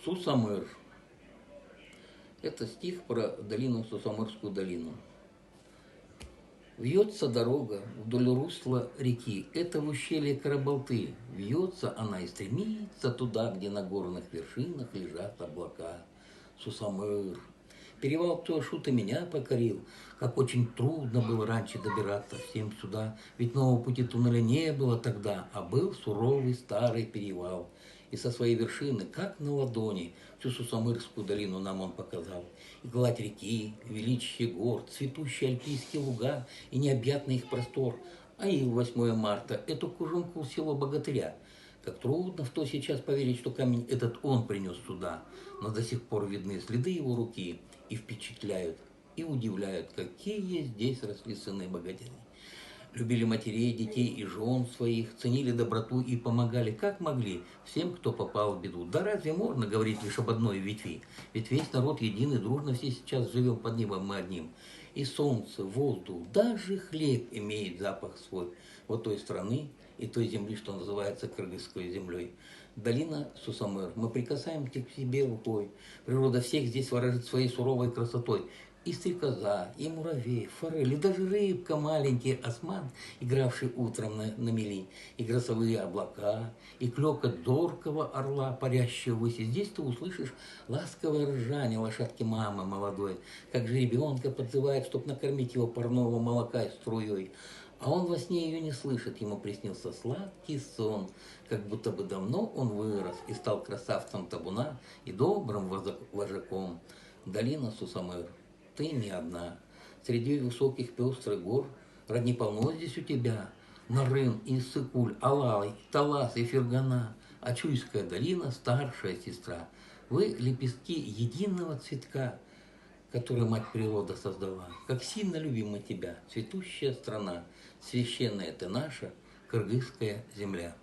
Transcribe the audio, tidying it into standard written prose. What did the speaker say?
Сусамыр. Это стих про долину, Сусамырскую долину. Вьется дорога вдоль русла реки, это в ущелье Карабалты. Вьется она и стремится туда, где на горных вершинах лежат облака. Сусамыр. Перевал Туашута меня покорил, как очень трудно было раньше добираться всем сюда, ведь нового пути туннеля не было тогда, а был суровый старый перевал. И со своей вершины, как на ладони, всю Сусамырскую долину нам он показал. И гладь реки, величие гор, цветущие альпийские луга и необъятный их простор. А и в 8 марта эту кужунку село Богатыря. Как трудно в то сейчас поверить, что камень этот он принес сюда, но до сих пор видны следы его руки и впечатляют, и удивляют, какие здесь росли сыны богатырей. Любили матерей, детей и жен своих, ценили доброту и помогали, как могли, всем, кто попал в беду. Да разве можно говорить лишь об одной ветви? Ведь весь народ един и дружно все сейчас живем под небом мы одним. И солнце, воздух, даже хлеб имеет запах свой вот той страны и той земли, что называется Кыргызской землей. Долина Сусамыр, мы прикасаемся к себе рукой. Природа всех здесь ворожит своей суровой красотой. И стрекоза, и муравей, форель, и даже рыбка маленький осман, игравший утром на мели, и грозовые облака, и клёкот зоркого орла, парящего ввысь. И здесь ты услышишь ласковое ржание лошадки мамы молодой, как же ребенка подзывает, чтоб накормить его парного молока и струей. А он во сне ее не слышит, ему приснился сладкий сон, как будто бы давно он вырос и стал красавцем табуна и добрым вожаком. Долина Сусамыр. Ты не одна. Среди высоких пестрых гор родни полно здесь у тебя. Нарын, Иссык-Куль, Алай, Талас и Фергана. А Чуйская долина – старшая сестра. Вы – лепестки единого цветка, который мать природа создала. Как сильно любима тебя, цветущая страна. Священная ты наша, кыргызская земля.